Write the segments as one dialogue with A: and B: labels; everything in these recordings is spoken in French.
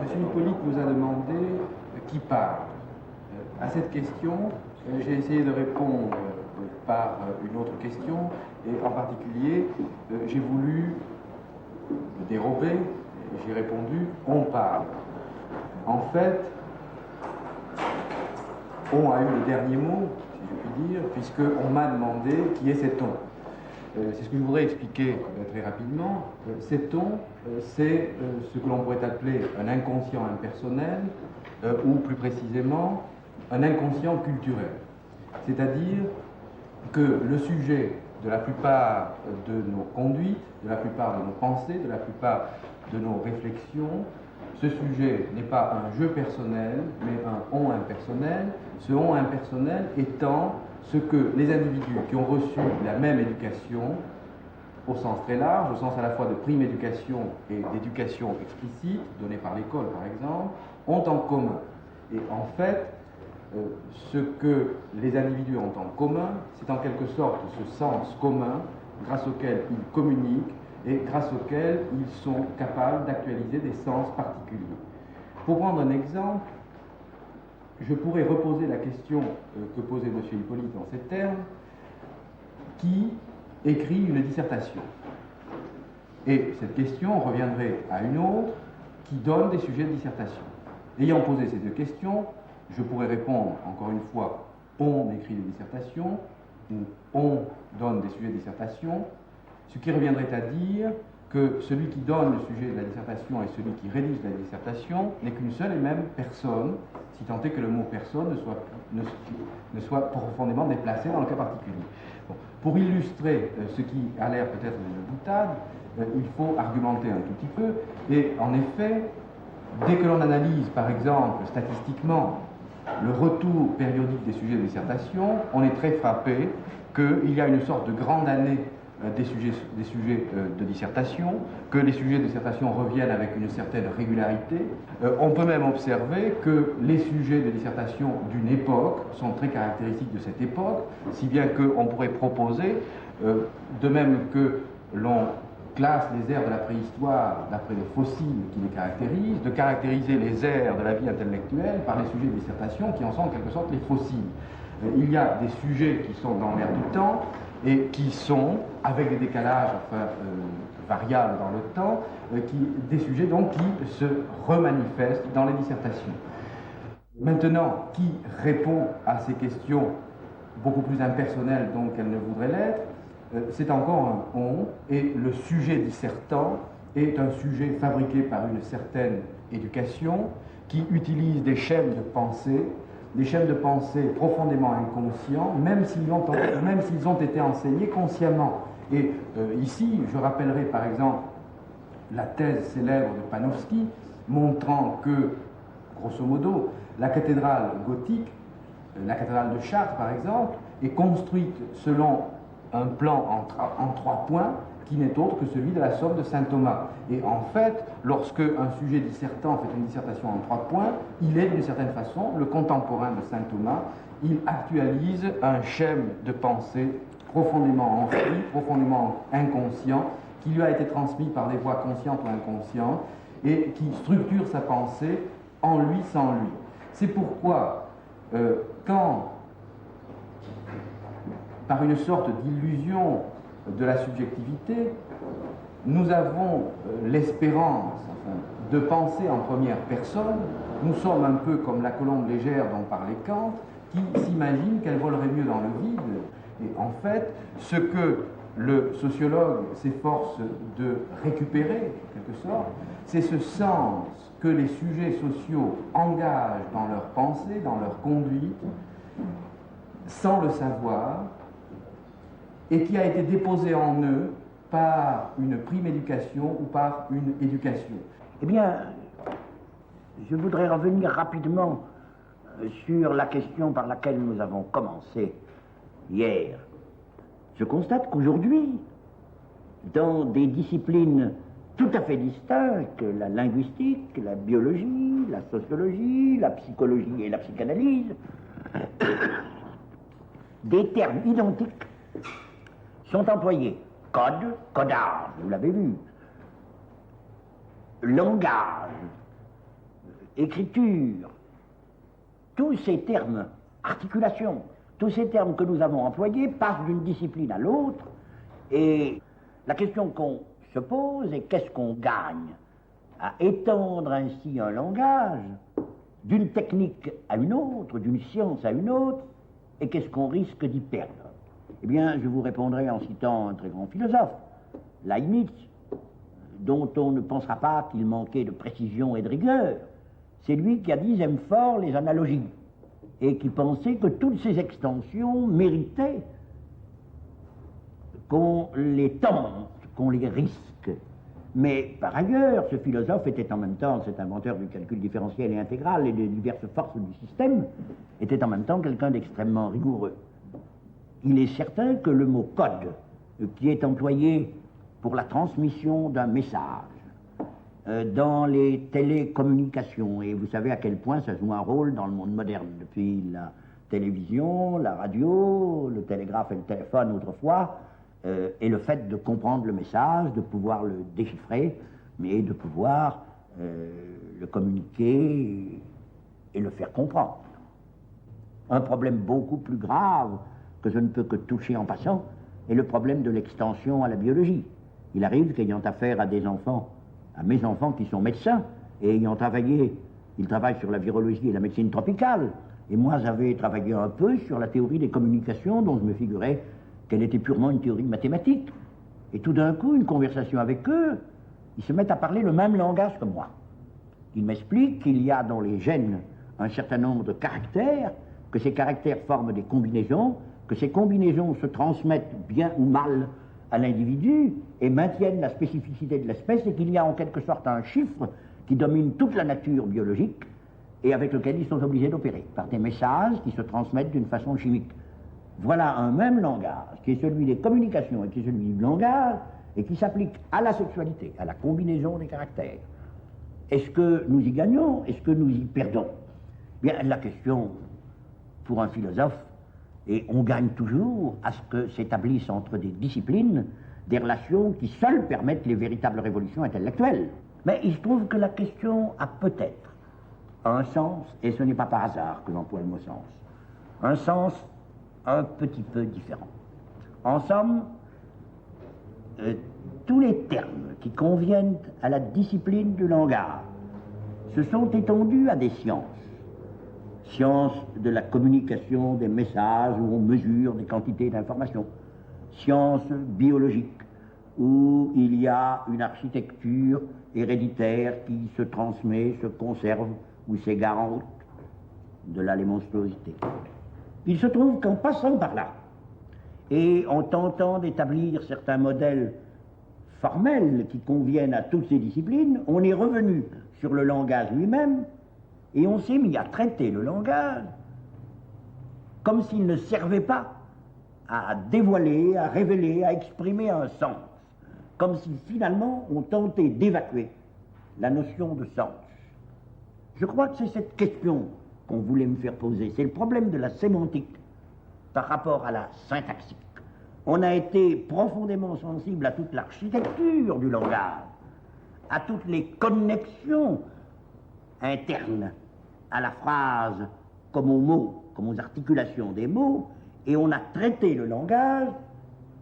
A: Monsieur Hippolyte vous a demandé qui parle. À cette question, j'ai essayé de répondre par une autre question, et en particulier, j'ai voulu me dérober, j'ai répondu « on parle ». En fait, on a eu le dernier mot, si je puis dire, puisqu'on m'a demandé qui est cet on. C'est ce que je voudrais expliquer très rapidement. Cet on, c'est ce que l'on pourrait appeler un inconscient impersonnel, ou plus précisément, un inconscient culturel. C'est-à-dire que le sujet de la plupart de nos conduites, de la plupart de nos pensées, de la plupart de nos réflexions, ce sujet n'est pas un je personnel, mais un on impersonnel, ce on impersonnel étant ce que les individus qui ont reçu la même éducation, au sens très large, au sens à la fois de prime éducation et d'éducation explicite, donnée par l'école par exemple, ont en commun. Et en fait, ce que les individus ont en commun, c'est en quelque sorte ce sens commun grâce auquel ils communiquent et grâce auquel ils sont capables d'actualiser des sens particuliers. Pour prendre un exemple, je pourrais reposer la question que posait M. Hippolyte en ces termes: qui écrit une dissertation? Et cette question reviendrait à une autre qui donne des sujets de dissertation. Ayant posé ces deux questions, je pourrais répondre, encore une fois, on écrit des dissertations, ou on donne des sujets de dissertation, ce qui reviendrait à dire que celui qui donne le sujet de la dissertation et celui qui rédige la dissertation n'est qu'une seule et même personne, si tant est que le mot personne ne soit profondément déplacé dans le cas particulier. Bon. Pour illustrer ce qui a l'air peut-être d'une boutade, il faut argumenter un tout petit peu, et en effet, dès que l'on analyse, par exemple, statistiquement, le retour périodique des sujets de dissertation, on est très frappé qu'il y a une sorte de grande année des sujets de dissertation, que les sujets de dissertation reviennent avec une certaine régularité. On peut même observer que les sujets de dissertation d'une époque sont très caractéristiques de cette époque, si bien qu'on pourrait proposer, de même que l'on classe les ères de la préhistoire d'après les fossiles qui les caractérisent, de caractériser les ères de la vie intellectuelle par les sujets de dissertation qui en sont en quelque sorte les fossiles. Il y a des sujets qui sont dans l'ère du temps et qui sont, avec des décalages variables dans le temps, des sujets donc qui se remanifestent dans les dissertations. Maintenant, qui répond à ces questions beaucoup plus impersonnelles donc qu'elles ne voudraient l'être? C'est encore un on, et le sujet dissertant est un sujet fabriqué par une certaine éducation qui utilise des schèmes de pensée profondément inconscients, même s'ils ont été enseignés consciemment. Et ici, je rappellerai par exemple la thèse célèbre de Panofsky, montrant que, grosso modo, la cathédrale gothique, la cathédrale de Chartres par exemple, est construite selon un plan en 3 points qui n'est autre que celui de la somme de saint Thomas. Et en fait, lorsque un sujet dissertant fait une dissertation en 3 points, il est d'une certaine façon le contemporain de saint Thomas. Il actualise un schème de pensée profondément enfoui, profondément inconscient, qui lui a été transmis par des voies conscientes ou inconscientes, et qui structure sa pensée en lui sans lui. C'est pourquoi, quand par une sorte d'illusion de la subjectivité, nous avons l'espérance de penser en première personne, nous sommes un peu comme la colombe légère dont parlait Kant, qui s'imagine qu'elle volerait mieux dans le vide. Et en fait, ce que le sociologue s'efforce de récupérer, en quelque sorte, c'est ce sens que les sujets sociaux engagent dans leur pensée, dans leur conduite, sans le savoir, et qui a été déposée en eux par une prime éducation ou par une éducation.
B: Eh bien, je voudrais revenir rapidement sur la question par laquelle nous avons commencé hier. Je constate qu'aujourd'hui, dans des disciplines tout à fait distinctes, la linguistique, la biologie, la sociologie, la psychologie et la psychanalyse, des termes identiques sont employés. Code, codage, vous l'avez vu. Langage, écriture, tous ces termes, articulation, tous ces termes que nous avons employés passent d'une discipline à l'autre, et la question qu'on se pose est qu'est-ce qu'on gagne à étendre ainsi un langage d'une technique à une autre, d'une science à une autre, et qu'est-ce qu'on risque d'y perdre? Eh bien, je vous répondrai en citant un très grand philosophe, Leibniz, dont on ne pensera pas qu'il manquait de précision et de rigueur. C'est lui qui a dit « j'aime fort les analogies » et qui pensait que toutes ces extensions méritaient qu'on les tente, qu'on les risque. Mais par ailleurs, ce philosophe était en même temps, cet inventeur du calcul différentiel et intégral et des diverses forces du système, était en même temps quelqu'un d'extrêmement rigoureux. Il est certain que le mot code, qui est employé pour la transmission d'un message dans les télécommunications, et vous savez à quel point ça joue un rôle dans le monde moderne, depuis la télévision, la radio, le télégraphe et le téléphone autrefois, et le fait de comprendre le message, de pouvoir le déchiffrer, mais de pouvoir le communiquer et le faire comprendre. Un problème beaucoup plus grave que je ne peux que toucher en passant est le problème de l'extension à la biologie. Il arrive qu'ayant affaire à des enfants, à mes enfants qui sont médecins, et ayant travaillé, ils travaillent sur la virologie et la médecine tropicale, et moi j'avais travaillé un peu sur la théorie des communications dont je me figurais qu'elle était purement une théorie mathématique. Et tout d'un coup, une conversation avec eux, ils se mettent à parler le même langage que moi. Ils m'expliquent qu'il y a dans les gènes un certain nombre de caractères, que ces caractères forment des combinaisons, que ces combinaisons se transmettent bien ou mal à l'individu et maintiennent la spécificité de l'espèce, et qu'il y a en quelque sorte un chiffre qui domine toute la nature biologique et avec lequel ils sont obligés d'opérer, par des messages qui se transmettent d'une façon chimique. Voilà un même langage, qui est celui des communications et qui est celui du langage, et qui s'applique à la sexualité, à la combinaison des caractères. Est-ce que nous y gagnons? Est-ce que nous y perdons? Bien, la question, pour un philosophe, et on gagne toujours à ce que s'établissent entre des disciplines des relations qui seules permettent les véritables révolutions intellectuelles. Mais il se trouve que la question a peut-être un sens, et ce n'est pas par hasard que j'emploie le mot sens, un sens un petit peu différent. En somme, tous les termes qui conviennent à la discipline du langage se sont étendus à des sciences. Science de la communication des messages où on mesure des quantités d'informations. Science biologique où il y a une architecture héréditaire qui se transmet, se conserve ou s'égare en route. De là les monstruosités. Il se trouve qu'en passant par là, et en tentant d'établir certains modèles formels qui conviennent à toutes ces disciplines, on est revenu sur le langage lui-même, et on s'est mis à traiter le langage comme s'il ne servait pas à dévoiler, à révéler, à exprimer un sens, comme si finalement on tentait d'évacuer la notion de sens. Je crois que c'est cette question qu'on voulait me faire poser, c'est le problème de la sémantique par rapport à la syntaxique. On a été profondément sensible à toute l'architecture du langage, à toutes les connexions internes à la phrase comme aux mots, comme aux articulations des mots, et on a traité le langage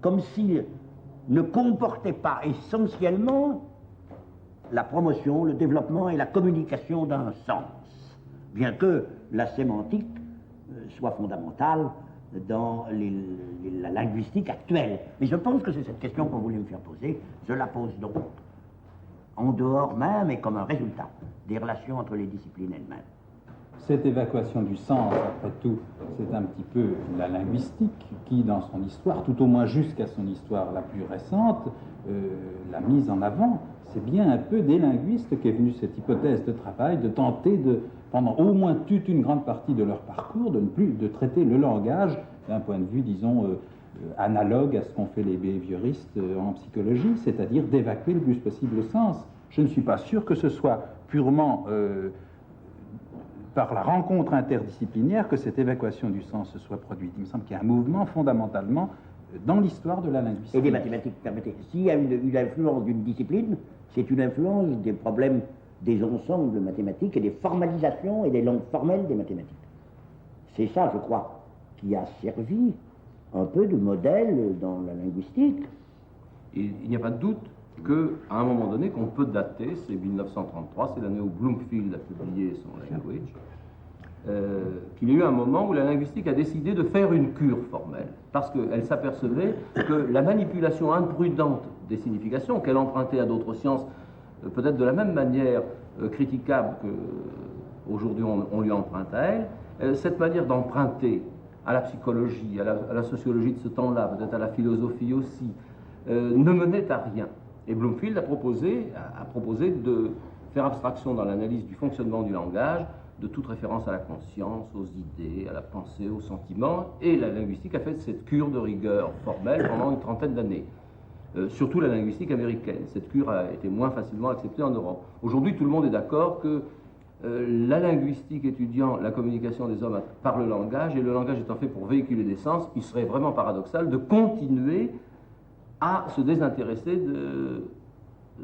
B: comme s'il ne comportait pas essentiellement la promotion, le développement et la communication d'un sens, bien que la sémantique soit fondamentale dans la linguistique actuelle. Mais je pense que c'est cette question qu'on voulait me faire poser, je la pose donc en dehors même et comme un résultat des relations entre les disciplines elles-mêmes.
C: Cette évacuation du sens, après tout, c'est un petit peu la linguistique qui, dans son histoire, tout au moins jusqu'à son histoire la plus récente, l'a mise en avant. C'est bien un peu des linguistes qu'est venue cette hypothèse de travail, de tenter de, pendant au moins toute une grande partie de leur parcours, de traiter le langage d'un point de vue, disons, analogue à ce qu'ont fait les behavioristes en psychologie, c'est-à-dire d'évacuer le plus possible le sens. Je ne suis pas sûr que ce soit purement par la rencontre interdisciplinaire que cette évacuation du sens se soit produite. Il me semble qu'il y a un mouvement fondamentalement dans l'histoire de la linguistique.
B: Et des mathématiques, permettez. S'il y a une influence d'une discipline, c'est une influence des problèmes des ensembles mathématiques et des formalisations et des langues formelles des mathématiques. C'est ça, je crois, qui a servi un peu de modèle dans la linguistique.
D: Il n'y a pas de doute qu'à un moment donné, qu'on peut dater, c'est 1933, c'est l'année où Bloomfield a publié son Language, qu'il y a eu un moment où la linguistique a décidé de faire une cure formelle, parce qu'elle s'apercevait que la manipulation imprudente des significations, qu'elle empruntait à d'autres sciences, peut-être de la même manière critiquable qu'aujourd'hui on lui emprunte à elle, cette manière d'emprunter à la psychologie, à la sociologie de ce temps-là, peut-être à la philosophie aussi, ne menait à rien. Et Bloomfield a proposé de faire abstraction dans l'analyse du fonctionnement du langage de toute référence à la conscience, aux idées, à la pensée, aux sentiments, et la linguistique a fait cette cure de rigueur formelle pendant une trentaine d'années. Surtout la linguistique américaine. Cette cure a été moins facilement acceptée en Europe. Aujourd'hui, tout le monde est d'accord que la linguistique étudiant la communication des hommes par le langage, et le langage étant fait pour véhiculer des sens, il serait vraiment paradoxal de continuer à se désintéresser de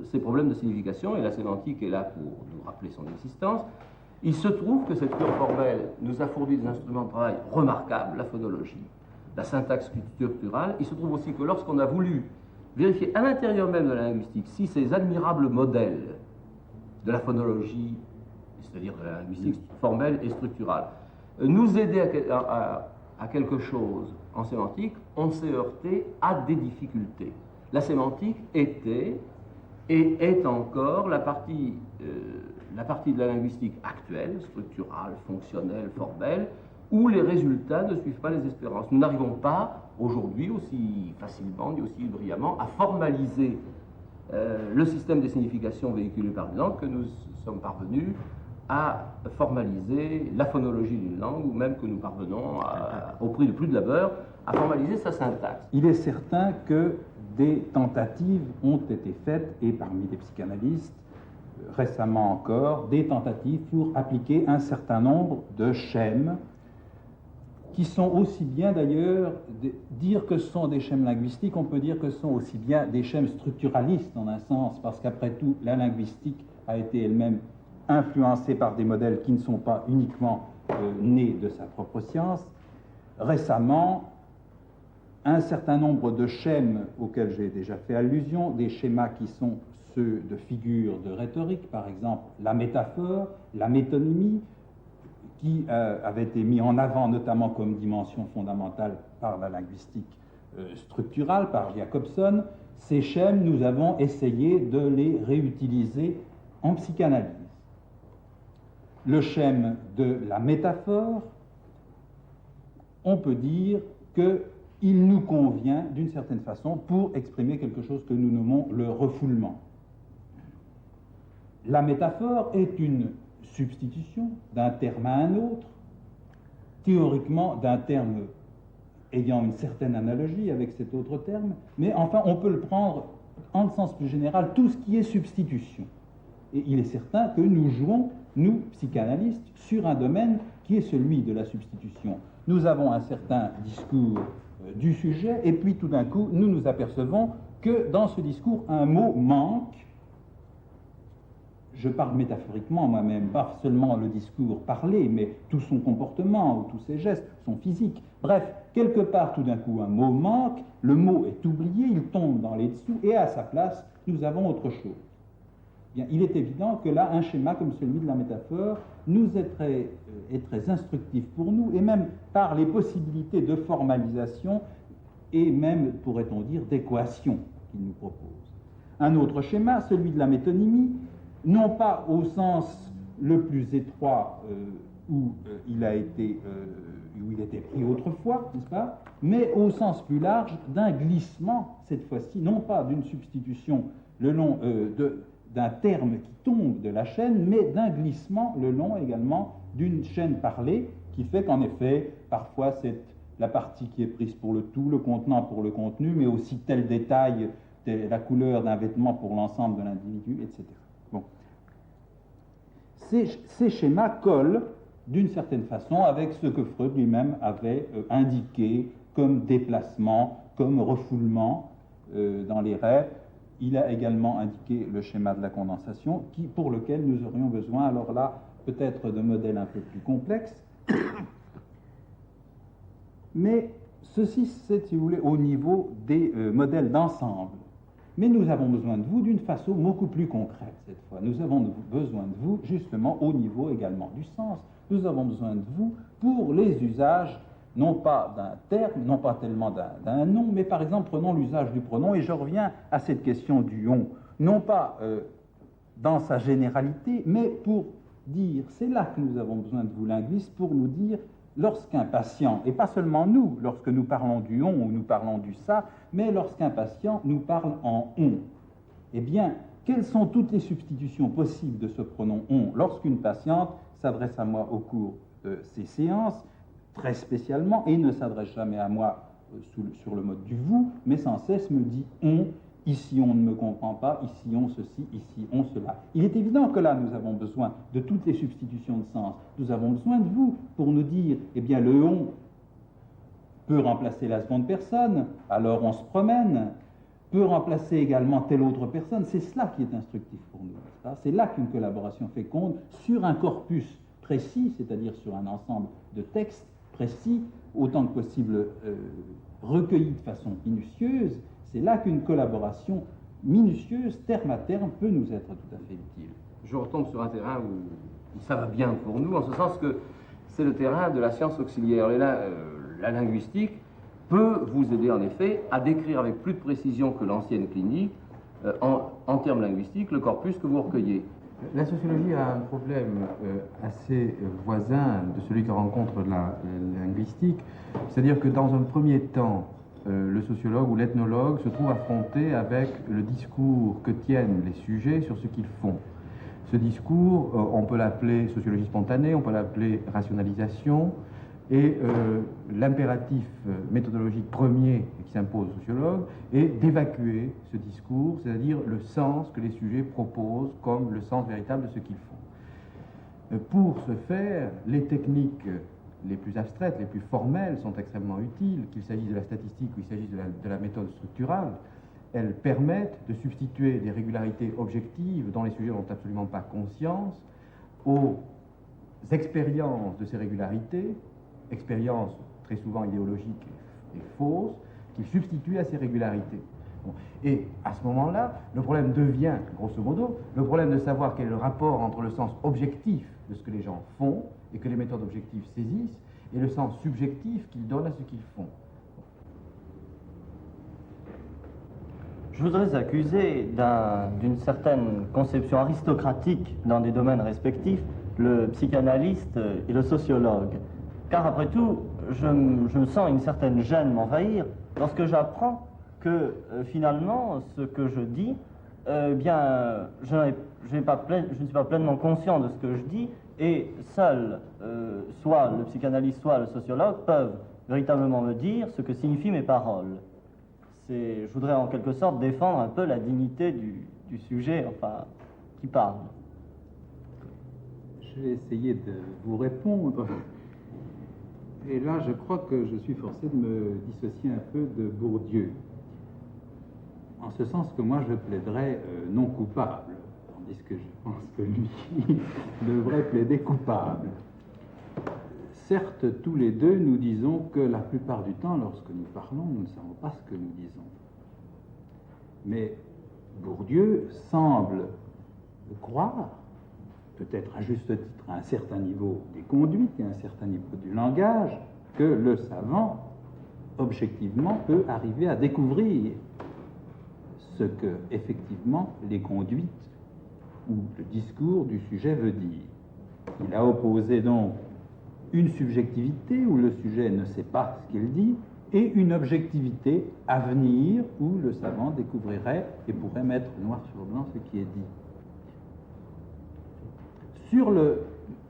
D: ces problèmes de signification, et la sémantique est là pour nous rappeler son existence. Il se trouve que cette cure formelle nous a fourni des instruments de travail remarquables, la phonologie, la syntaxe structurale. Il se trouve aussi que lorsqu'on a voulu vérifier à l'intérieur même de la linguistique si ces admirables modèles de la phonologie, c'est-à-dire de la linguistique formelle et structurale, nous aidaient à quelque chose en sémantique, on s'est heurté à des difficultés. La sémantique était et est encore la partie de la linguistique actuelle, structurale, fonctionnelle, formelle, où les résultats ne suivent pas les espérances. Nous n'arrivons pas aujourd'hui aussi facilement ni aussi brillamment à formaliser le système des significations véhiculées par une langue que nous sommes parvenus à formaliser la phonologie d'une langue, ou même que nous parvenons, au prix de plus de labeur, à formaliser sa syntaxe.
C: Il est certain que des tentatives ont été faites, et parmi les psychanalystes, récemment encore, des tentatives pour appliquer un certain nombre de schèmes qui sont aussi bien d'ailleurs, dire que ce sont des schèmes linguistiques, on peut dire que ce sont aussi bien des schèmes structuralistes en un sens, parce qu'après tout, la linguistique a été elle-même influencée par des modèles qui ne sont pas uniquement nés de sa propre science. Récemment, un certain nombre de schèmes auxquels j'ai déjà fait allusion, des schémas qui sont ceux de figures de rhétorique, par exemple la métaphore, la métonymie, qui avait été mis en avant notamment comme dimension fondamentale par la linguistique structurale, par Jacobson. Ces schèmes, nous avons essayé de les réutiliser en psychanalyse. Le schème de la métaphore, on peut dire qu'il nous convient d'une certaine façon pour exprimer quelque chose que nous nommons le refoulement. La métaphore est une substitution d'un terme à un autre, théoriquement d'un terme ayant une certaine analogie avec cet autre terme, mais enfin on peut le prendre en le sens plus général, tout ce qui est substitution. Et il est certain que nous jouons, nous, psychanalystes, sur un domaine qui est celui de la substitution. Nous avons un certain discours du sujet, et puis tout d'un coup, nous nous apercevons que dans ce discours, un mot manque. Je parle métaphoriquement moi-même, pas seulement le discours parlé, mais tout son comportement ou tous ses gestes, son physique. Bref, quelque part, tout d'un coup, un mot manque, le mot est oublié, il tombe dans les dessous, et à sa place, nous avons autre chose. Bien, il est évident que là, un schéma comme celui de la métaphore nous est très instructif pour nous, et même par les possibilités de formalisation, et même, pourrait-on dire, d'équation qu'il nous propose. Un autre schéma, celui de la métonymie, non pas au sens le plus étroit où il était pris autrefois, n'est-ce pas, mais au sens plus large d'un glissement, cette fois-ci, non pas d'une substitution le long d'un terme qui tombe de la chaîne, mais d'un glissement le long également d'une chaîne parlée, qui fait qu'en effet, parfois c'est la partie qui est prise pour le tout, le contenant pour le contenu, mais aussi tel détail, la couleur d'un vêtement pour l'ensemble de l'individu, etc. Bon. Ces schémas collent d'une certaine façon avec ce que Freud lui-même avait indiqué comme déplacement, comme refoulement dans les rêves. Il a également indiqué le schéma de la condensation, pour lequel nous aurions besoin, alors là, peut-être de modèles un peu plus complexes. Mais ceci, c'est, si vous voulez, au niveau des modèles d'ensemble. Mais nous avons besoin de vous d'une façon beaucoup plus concrète cette fois. Nous avons besoin de vous justement au niveau également du sens. Nous avons besoin de vous pour les usages, non pas d'un terme, non pas tellement d'un nom, mais par exemple, prenons l'usage du pronom, et je reviens à cette question du on, non pas dans sa généralité, mais pour dire, c'est là que nous avons besoin de vous linguistes, pour nous dire, lorsqu'un patient, et pas seulement nous, lorsque nous parlons du on ou nous parlons du ça, mais lorsqu'un patient nous parle en on, eh bien, quelles sont toutes les substitutions possibles de ce pronom on lorsqu'une patiente s'adresse à moi au cours de ces séances, très spécialement, et ne s'adresse jamais à moi sur le mode du vous, mais sans cesse me dit on, ici on ne me comprend pas, ici on ceci, ici on cela. Il est évident que là nous avons besoin de toutes les substitutions de sens. Nous avons besoin de vous pour nous dire, eh bien le on peut remplacer la seconde personne, alors on se promène, peut remplacer également telle autre personne. C'est cela qui est instructif pour nous. C'est là qu'une collaboration féconde sur un corpus précis, c'est-à-dire sur un ensemble de textes précis, autant que possible recueillis de façon minutieuse. C'est là qu'une collaboration minutieuse, terme à terme, peut nous être tout à fait utile.
D: Je retombe sur un terrain où ça va bien pour nous, en ce sens que c'est le terrain de la science auxiliaire. La linguistique peut vous aider en effet à décrire avec plus de précision que l'ancienne clinique, en termes linguistiques, le corpus que vous recueillez.
A: La sociologie a un problème assez voisin de celui que rencontre la linguistique, c'est-à-dire que dans un premier temps, le sociologue ou l'ethnologue se trouve affronté avec le discours que tiennent les sujets sur ce qu'ils font. Ce discours, on peut l'appeler sociologie spontanée, on peut l'appeler rationalisation, et l'impératif méthodologique premier qui s'impose au sociologue est d'évacuer ce discours, c'est-à-dire le sens que les sujets proposent comme le sens véritable de ce qu'ils font. Pour ce faire, les techniques les plus abstraites, les plus formelles sont extrêmement utiles, qu'il s'agisse de la statistique ou qu'il s'agisse de la méthode structurale. Elles permettent de substituer des régularités objectives dont les sujets n'ont absolument pas conscience aux expériences de ces régularités, expériences très souvent idéologiques et fausses, qu'ils substituent à ces régularités. Bon. Et à ce moment-là, le problème devient, grosso modo, le problème de savoir quel est le rapport entre le sens objectif de ce que les gens font et que les méthodes objectives saisissent, et le sens subjectif qu'ils donnent à ce qu'ils font.
E: Je voudrais accuser d'une certaine conception aristocratique dans des domaines respectifs le psychanalyste et le sociologue. Car après tout, je me sens une certaine gêne m'envahir lorsque j'apprends que finalement, ce que je dis, bien, je ne suis pas pleinement conscient de ce que je dis, et seuls, soit le psychanalyste, soit le sociologue, peuvent véritablement me dire ce que signifient mes paroles. Je voudrais en quelque sorte défendre un peu la dignité du sujet, enfin, qui parle.
C: Je vais essayer de vous répondre. Et là, je crois que je suis forcé de me dissocier un peu de Bourdieu. En ce sens que moi, je plaiderais non coupable, tandis que je pense que lui devrait plaider coupable. Certes, tous les deux, nous disons que la plupart du temps, lorsque nous parlons, nous ne savons pas ce que nous disons. Mais Bourdieu semble croire, peut-être à juste titre, à un certain niveau des conduites et à un certain niveau du langage, que le savant, objectivement, peut arriver à découvrir ce que, effectivement, les conduites ou le discours du sujet veut dire. Il a opposé donc une subjectivité où le sujet ne sait pas ce qu'il dit, et une objectivité à venir où le savant découvrirait et pourrait mettre noir sur blanc ce qui est dit. Sur le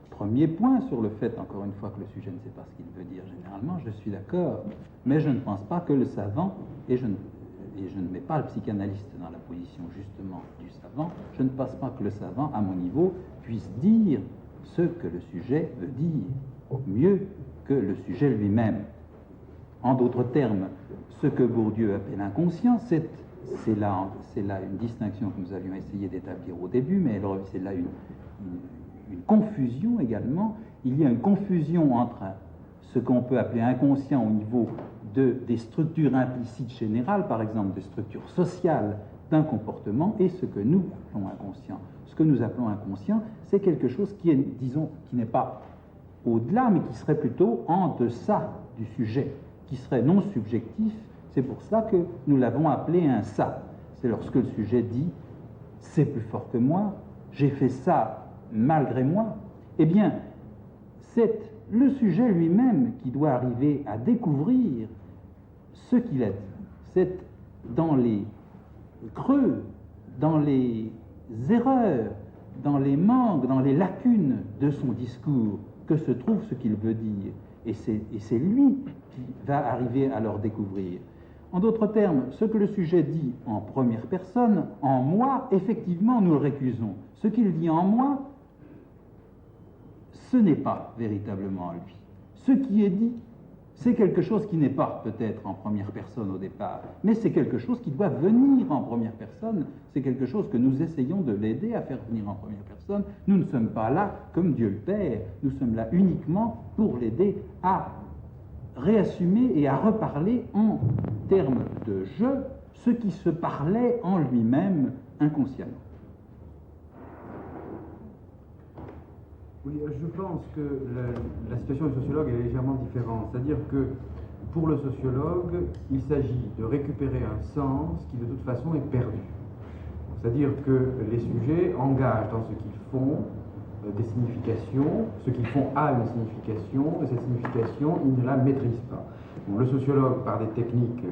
C: premier point, sur le fait, encore une fois, que le sujet ne sait pas ce qu'il veut dire généralement, je suis d'accord, mais je ne pense pas que le savant, et je ne mets pas le psychanalyste dans la position justement du savant, je ne pense pas que le savant, à mon niveau, puisse dire ce que le sujet veut dire, mieux que le sujet lui-même. En d'autres termes, ce que Bourdieu appelle inconscient, c'est là une distinction que nous avions essayé d'établir au début, mais c'est là une confusion également. Il y a une confusion entre ce qu'on peut appeler inconscient au niveau des structures implicites générales, par exemple des structures sociales d'un comportement, et ce que nous appelons inconscient. Ce que nous appelons inconscient, c'est quelque chose qui est, disons, qui n'est pas au-delà, mais qui serait plutôt en deçà du sujet, qui serait non subjectif. C'est pour cela que nous l'avons appelé un ça. C'est lorsque le sujet dit « c'est plus fort que moi, j'ai fait ça malgré moi », eh bien, c'est le sujet lui-même qui doit arriver à découvrir ce qu'il a dit. C'est dans les creux, dans les erreurs, dans les manques, dans les lacunes de son discours que se trouve ce qu'il veut dire. Et c'est lui qui va arriver à leur découvrir. En d'autres termes, ce que le sujet dit en première personne, en moi, effectivement, nous le récusons. Ce qu'il dit en moi, ce n'est pas véritablement lui. Ce qui est dit, c'est quelque chose qui n'est pas peut-être en première personne au départ, mais c'est quelque chose qui doit venir en première personne, c'est quelque chose que nous essayons de l'aider à faire venir en première personne. Nous ne sommes pas là comme Dieu le Père, nous sommes là uniquement pour l'aider à réassumer et à reparler en termes de je ce qui se parlait en lui-même inconsciemment.
A: Oui, je pense que la situation du sociologue est légèrement différente. C'est-à-dire que pour le sociologue, il s'agit de récupérer un sens qui de toute façon est perdu. C'est-à-dire que les sujets engagent dans ce qu'ils font des significations, ce qu'ils font a une signification, et cette signification, ils ne la maîtrisent pas. Donc, le sociologue, par des techniques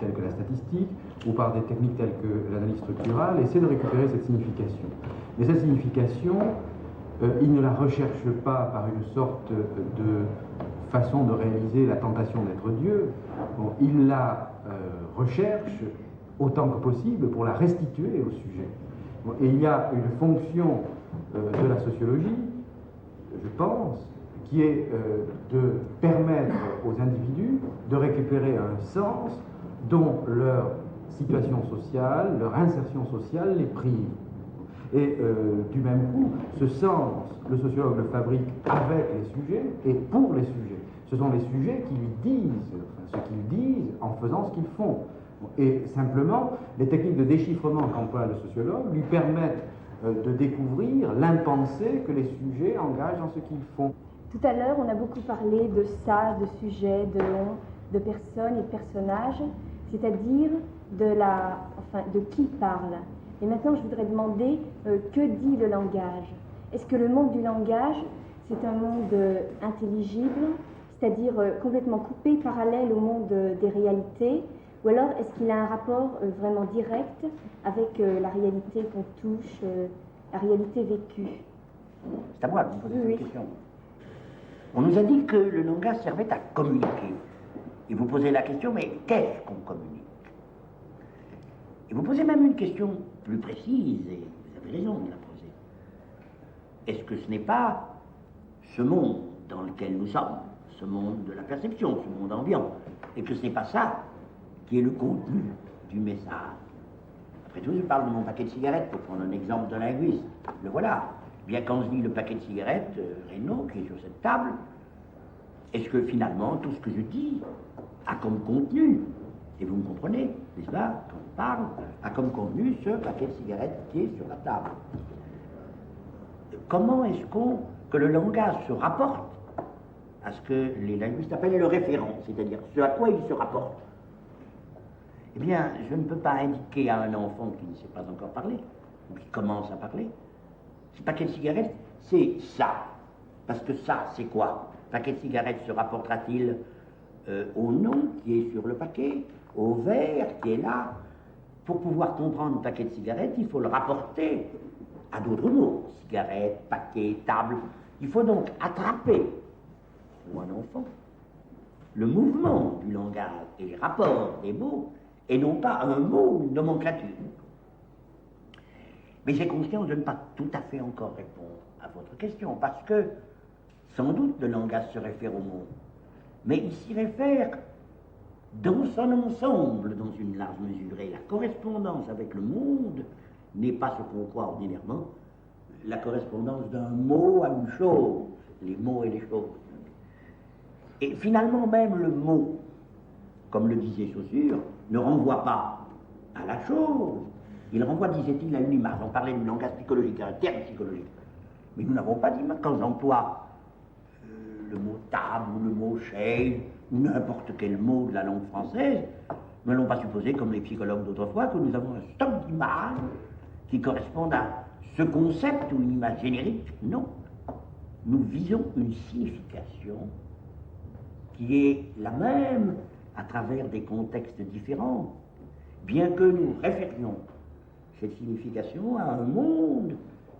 A: telles que la statistique, ou par des techniques telles que l'analyse structurale, essaie de récupérer cette signification. Mais cette signification, il ne la recherche pas par une sorte de façon de réaliser la tentation d'être Dieu. Bon, il la recherche autant que possible pour la restituer au sujet. Bon, et il y a une fonction de la sociologie, je pense, qui est de permettre aux individus de récupérer un sens dont leur situation sociale, leur insertion sociale les prive. Et du même coup, ce sens, le sociologue le fabrique avec les sujets et pour les sujets. Ce sont les sujets qui lui disent ce qu'ils disent en faisant ce qu'ils font. Et simplement, les techniques de déchiffrement qu'emploie le sociologue lui permettent de découvrir l'impensé que les sujets engagent dans ce qu'ils font.
F: Tout à l'heure, on a beaucoup parlé de ça, de sujets, de noms, de personnes et de personnages, c'est-à-dire de qui parle. Et maintenant, je voudrais demander que dit le langage? Est-ce que le monde du langage, c'est un monde intelligible, c'est-à-dire complètement coupé, parallèle au monde des réalités, ou alors est-ce qu'il a un rapport vraiment direct avec la réalité qu'on touche, la réalité vécue?
B: C'est à moi de vous poser cette question. On nous a dit que le langage servait à communiquer. Et vous posez la question, mais qu'est-ce qu'on communique? Et vous posez même une question plus précise, et vous avez raison de la poser. Est-ce que ce n'est pas ce monde dans lequel nous sommes, ce monde de la perception, ce monde ambiant, et que ce n'est pas ça qui est le contenu du message? Après tout, je parle de mon paquet de cigarettes pour prendre un exemple de linguiste. Le voilà. Bien, quand je lis le paquet de cigarettes, Renault, qui est sur cette table, est-ce que finalement tout ce que je dis a comme contenu, et vous me comprenez, n'est-ce pas, quand on parle, a comme contenu ce paquet de cigarettes qui est sur la table? Comment est-ce que le langage se rapporte à ce que les linguistes appellent le référent, c'est-à-dire ce à quoi il se rapporte? Eh bien, je ne peux pas indiquer à un enfant qui ne sait pas encore parler, ou qui commence à parler, ce paquet de cigarettes, c'est ça. Parce que ça, c'est quoi? paquet de cigarettes se rapportera-t-il au nom qui est sur le paquet, au verre qui est là? Pour pouvoir comprendre un paquet de cigarettes, il faut le rapporter à d'autres mots. Cigarette, paquet, table. Il faut donc attraper, ou un enfant, le mouvement du langage et les rapports des mots, et non pas un mot ou une nomenclature. Mais j'ai conscience de ne pas tout à fait encore répondre à votre question, parce que, sans doute, le langage se réfère au monde, mais il s'y réfère dans son ensemble, dans une large mesure. Et la correspondance avec le monde n'est pas ce qu'on croit ordinairement, la correspondance d'un mot à une chose, les mots et les choses. Et finalement, même le mot, comme le disait Saussure, ne renvoie pas à la chose, il renvoie, disait-il, à une image. On parlait du langage psychologique, un terme psychologique. Mais nous n'avons pas d'image. Quand j'emploie le mot table ou le mot chaise ou n'importe quel mot de la langue française, nous n'allons pas supposer, comme les psychologues d'autrefois, que nous avons un stock d'images qui correspondent à ce concept ou une image générique. Non. Nous visons une signification qui est la même à travers des contextes différents, bien que nous référions cette signification à un monde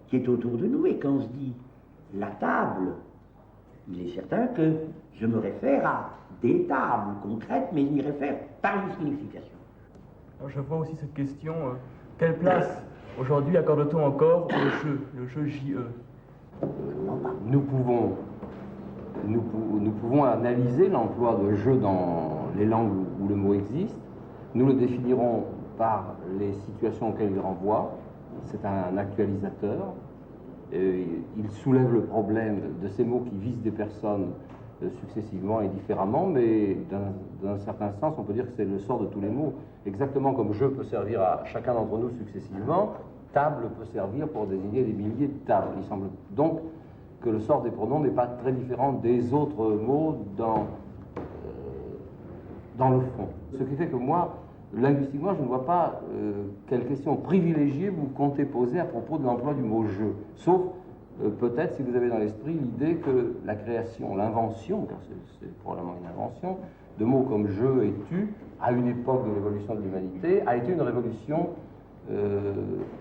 B: qui est autour de nous. Et quand on se dit la table, il est certain que je me réfère à des tables concrètes, mais je m'y réfère par une signification.
G: Alors je vois aussi cette question, quelle place aujourd'hui accorde-t-on encore au jeu, le jeu JE?
D: Nous pouvons analyser l'emploi de jeu dans les langues où le mot existe. Nous le définirons par les situations auxquelles il renvoie. C'est un actualisateur. Il soulève le problème de ces mots qui visent des personnes successivement et différemment, mais dans un certain sens, on peut dire que c'est le sort de tous les mots. Exactement comme jeu peut servir à chacun d'entre nous successivement, table peut servir pour désigner des milliers de tables. Il semble donc que le sort des pronoms n'est pas très différent des autres mots dans le fond. Ce qui fait que moi, linguistiquement, je ne vois pas quelle question privilégiée vous comptez poser à propos de l'emploi du mot « jeu », sauf peut-être si vous avez dans l'esprit l'idée que la création, l'invention, car c'est probablement une invention, de mots comme « je » et « tu », à une époque de l'évolution de l'humanité, a été une révolution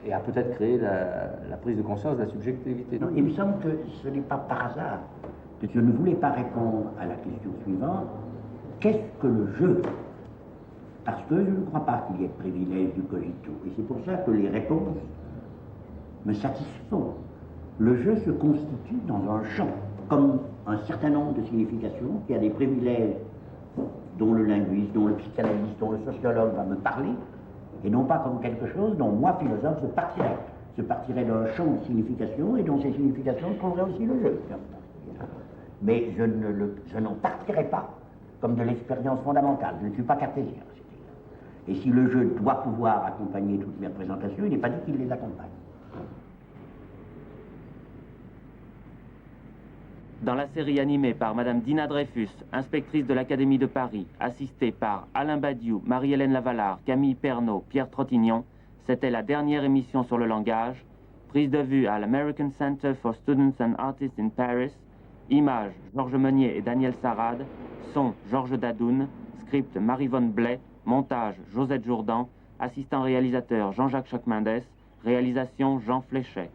D: et a peut-être créé la prise de conscience de la subjectivité.
B: Non, il me semble que ce n'est pas par hasard que je ne voulais pas répondre à la question suivante. Qu'est-ce que le jeu? Parce que je ne crois pas qu'il y ait de privilège du cogito. Et c'est pour ça que les réponses me satisfont. Le jeu se constitue dans un champ, comme un certain nombre de significations, qui a des privilèges dont le linguiste, dont le psychanalyste, dont le sociologue va me parler, et non pas comme quelque chose dont moi, philosophe, je partirais d'un champ de signification et dont ces significations trouveraient aussi le jeu. Mais je n'en partirai pas comme de l'expérience fondamentale. Je ne suis pas cartésien. Et si le jeu doit pouvoir accompagner toutes mes représentations, il n'est pas dit qu'il les accompagne.
H: Dans la série animée par Madame Dina Dreyfus, inspectrice de l'Académie de Paris, assistée par Alain Badiou, Marie-Hélène Lavalard, Camille Pernaut, Pierre Trottignon, c'était la dernière émission sur le langage, prise de vue à l'American Center for Students and Artists in Paris, images Georges Meunier et Daniel Sarade, son Georges Dadoun, script Marie-Vonne Blais, montage Josette Jourdan, assistant réalisateur Jean-Jacques Chocmendès, réalisation Jean Fléchet.